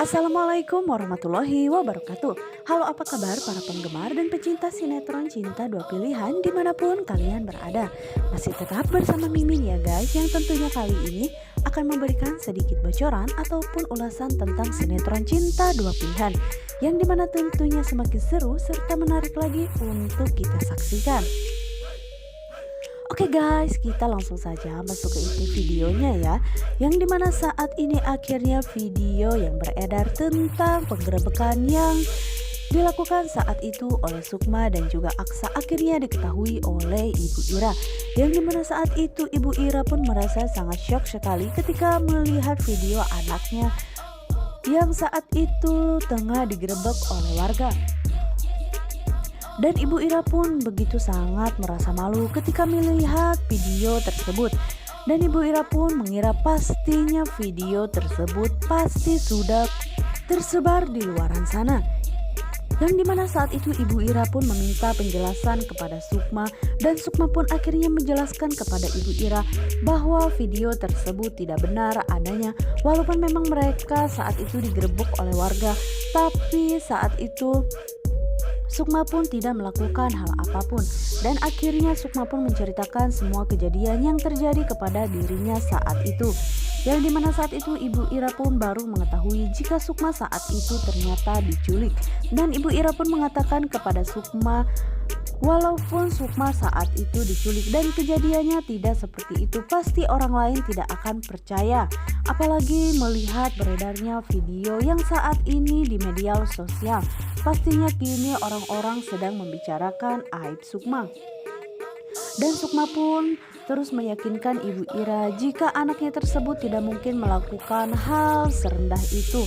Assalamualaikum warahmatullahi wabarakatuh. Halo, apa kabar para penggemar dan pecinta sinetron Cinta Dua Pilihan dimanapun kalian berada. Masih tetap bersama Mimin ya guys, yang tentunya kali ini akan memberikan sedikit bocoran ataupun ulasan tentang sinetron Cinta Dua Pilihan, yang dimana tentunya semakin seru serta menarik lagi untuk kita saksikan. Oke guys, kita langsung saja masuk ke inti videonya ya, yang dimana saat ini akhirnya video yang beredar tentang penggerebekan yang dilakukan saat itu oleh Sukma dan juga Aksa akhirnya diketahui oleh Ibu Ira, yang dimana saat itu Ibu Ira pun merasa sangat shock sekali ketika melihat video anaknya yang saat itu tengah digerebek oleh warga. Dan Ibu Ira pun begitu sangat merasa malu ketika melihat video tersebut. Dan Ibu Ira pun mengira pastinya video tersebut pasti sudah tersebar di luaran sana. Yang dimana saat itu Ibu Ira pun meminta penjelasan kepada Sukma, dan Sukma pun akhirnya menjelaskan kepada Ibu Ira bahwa video tersebut tidak benar adanya. Walaupun memang mereka saat itu digerebek oleh warga, tapi saat itu Sukma pun tidak melakukan hal apapun, dan akhirnya Sukma pun menceritakan semua kejadian yang terjadi kepada dirinya saat itu. Yang dimana saat itu Ibu Ira pun baru mengetahui jika Sukma saat itu ternyata diculik. Dan Ibu Ira pun mengatakan kepada Sukma, walaupun Sukma saat itu diculik dan kejadiannya tidak seperti itu, pasti orang lain tidak akan percaya. Apalagi melihat beredarnya video yang saat ini di media sosial. Pastinya kini orang-orang sedang membicarakan aib Sukma. Dan Sukma pun terus meyakinkan Ibu Ira jika anaknya tersebut tidak mungkin melakukan hal serendah itu.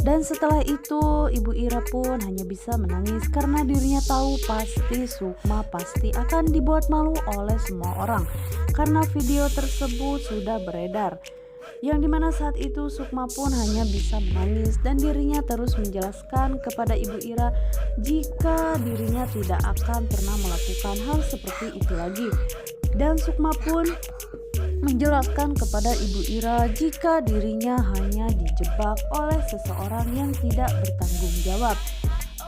Dan setelah itu Ibu Ira pun hanya bisa menangis karena dirinya tahu pasti Sukma pasti akan dibuat malu oleh semua orang karena video tersebut sudah beredar. Yang dimana saat itu Sukma pun hanya bisa menangis dan dirinya terus menjelaskan kepada Ibu Ira jika dirinya tidak akan pernah melakukan hal seperti itu lagi. Dan Sukma pun menjelaskan kepada Ibu Ira jika dirinya hanya dijebak oleh seseorang yang tidak bertanggung jawab.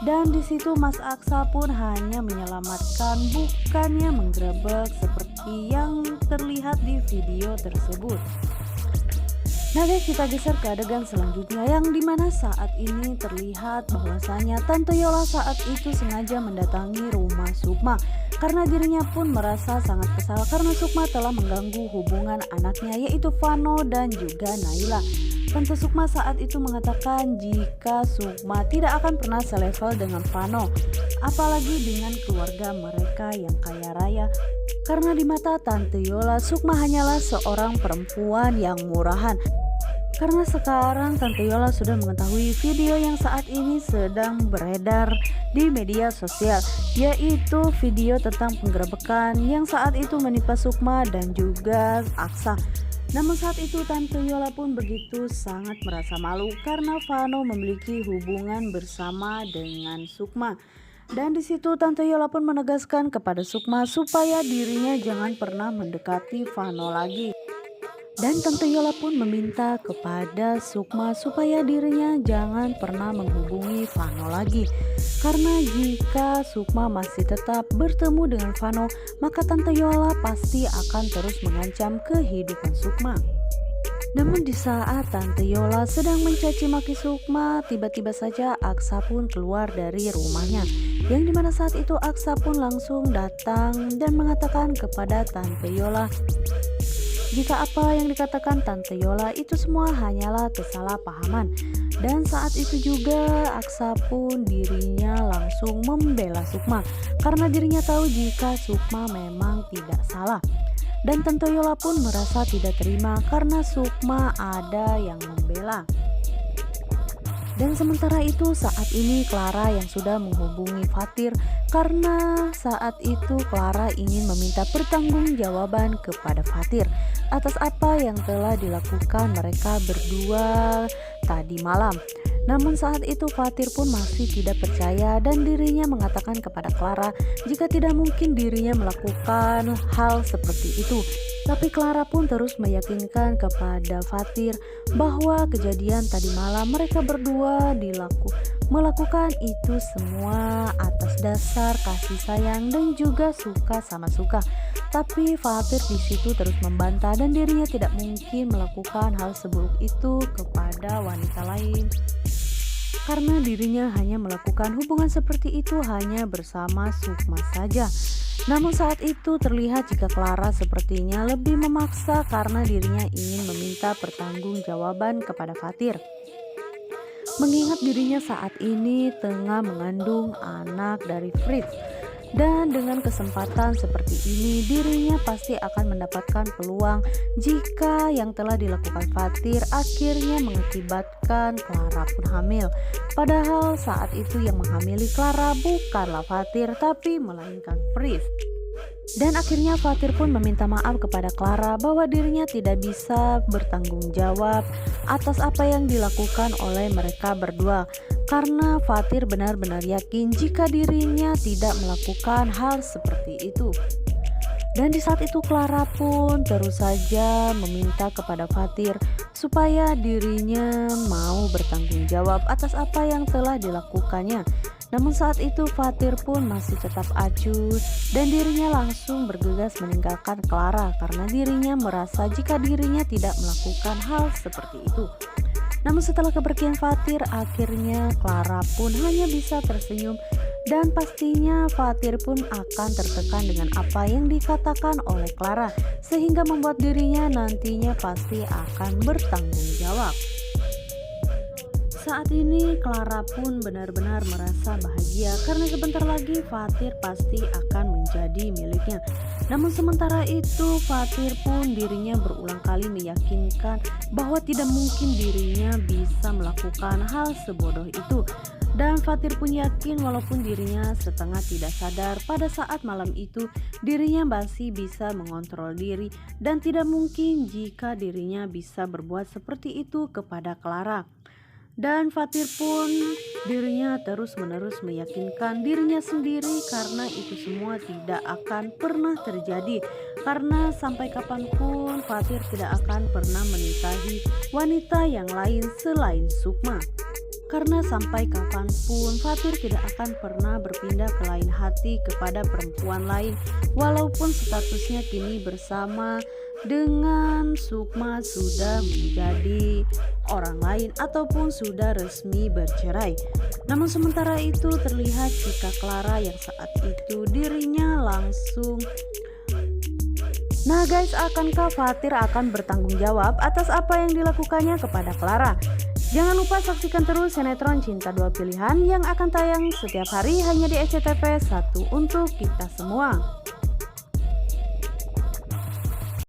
Dan di situ Mas Aksa pun hanya menyelamatkan, bukannya menggerebek seperti yang terlihat di video tersebut. Nah guys, kita geser ke adegan selanjutnya, yang dimana saat ini terlihat bahwasanya Tante Yola saat itu sengaja mendatangi rumah Sukma karena dirinya pun merasa sangat kesal karena Sukma telah mengganggu hubungan anaknya yaitu Vano dan juga Naila. Tante Sukma saat itu mengatakan jika Sukma tidak akan pernah selevel dengan Vano, apalagi dengan keluarga mereka yang kaya raya. Karena di mata Tante Yola, Sukma hanyalah seorang perempuan yang murahan. Karena sekarang Tante Yola sudah mengetahui video yang saat ini sedang beredar di media sosial, yaitu video tentang penggerebekan yang saat itu menimpa Sukma dan juga Aksa. Namun saat itu Tante Yola pun begitu sangat merasa malu karena Vano memiliki hubungan bersama dengan Sukma. Dan di situ Tante Yola pun menegaskan kepada Sukma supaya dirinya jangan pernah mendekati Vano lagi. Dan Tante Yola pun meminta kepada Sukma supaya dirinya jangan pernah menghubungi Vano lagi. Karena jika Sukma masih tetap bertemu dengan Vano, maka Tante Yola pasti akan terus mengancam kehidupan Sukma. Namun di saat Tante Yola sedang mencaci maki Sukma, tiba-tiba saja Aksa pun keluar dari rumahnya. Yang dimana saat itu Aksa pun langsung datang dan mengatakan kepada Tante Yola jika apa yang dikatakan Tante Yola itu semua hanyalah kesalahpahaman. Dan saat itu juga Aksa pun dirinya langsung membela Sukma karena dirinya tahu jika Sukma memang tidak salah. Dan Tante Yola pun merasa tidak terima karena Sukma ada yang membela. Dan sementara itu saat ini Clara yang sudah menghubungi Fatir karena saat itu Clara ingin meminta pertanggungjawaban kepada Fatir atas apa yang telah dilakukan mereka berdua tadi malam. Namun saat itu Fatir pun masih tidak percaya dan dirinya mengatakan kepada Clara jika tidak mungkin dirinya melakukan hal seperti itu. Tapi Clara pun terus meyakinkan kepada Fatir bahwa kejadian tadi malam mereka berdua melakukan itu semua atas dasar kasih sayang dan juga suka sama suka. Tapi Fatir di situ terus membantah dan dirinya tidak mungkin melakukan hal seburuk itu kepada wanita lain. Karena dirinya hanya melakukan hubungan seperti itu hanya bersama Sukma saja. Namun saat itu terlihat jika Clara sepertinya lebih memaksa karena dirinya ingin meminta pertanggungjawaban kepada Fatir. Mengingat dirinya saat ini tengah mengandung anak dari Fritz. Dan dengan kesempatan seperti ini dirinya pasti akan mendapatkan peluang jika yang telah dilakukan Fatir akhirnya mengakibatkan Clara pun hamil. Padahal saat itu yang menghamili Clara bukanlah Fatir tapi melainkan Fritz. Dan akhirnya Fatir pun meminta maaf kepada Clara bahwa dirinya tidak bisa bertanggung jawab atas apa yang dilakukan oleh mereka berdua. Karena Fatir benar-benar yakin jika dirinya tidak melakukan hal seperti itu. Dan di saat itu Clara pun terus saja meminta kepada Fatir supaya dirinya mau bertanggung jawab atas apa yang telah dilakukannya. Namun saat itu Fatir pun masih tetap acuh dan dirinya langsung bergegas meninggalkan Clara karena dirinya merasa jika dirinya tidak melakukan hal seperti itu. Namun setelah kepergian Fatir, akhirnya Clara pun hanya bisa tersenyum dan pastinya Fatir pun akan tertekan dengan apa yang dikatakan oleh Clara sehingga membuat dirinya nantinya pasti akan bertanggung jawab. Saat ini Clara pun benar-benar merasa bahagia karena sebentar lagi Fatir pasti akan menjadi miliknya. Namun sementara itu Fatir pun dirinya berulang kali meyakinkan bahwa tidak mungkin dirinya bisa melakukan hal sebodoh itu. Dan Fatir pun yakin walaupun dirinya setengah tidak sadar pada saat malam itu dirinya masih bisa mengontrol diri dan tidak mungkin jika dirinya bisa berbuat seperti itu kepada Clara. Dan Fatir pun dirinya terus-menerus meyakinkan dirinya sendiri karena itu semua tidak akan pernah terjadi. Karena sampai kapanpun Fatir tidak akan pernah menikahi wanita yang lain selain Sukma. Karena sampai kapanpun Fatir tidak akan pernah berpindah ke lain hati kepada perempuan lain walaupun statusnya kini bersama dengan Sukma sudah menjadi orang lain ataupun sudah resmi bercerai. Namun sementara itu terlihat jika Clara yang saat itu dirinya langsung Nah guys, akankah Fatir akan bertanggung jawab atas apa yang dilakukannya kepada Clara? Jangan lupa saksikan terus sinetron Cinta Dua Pilihan yang akan tayang setiap hari hanya di SCTV 1 untuk kita semua.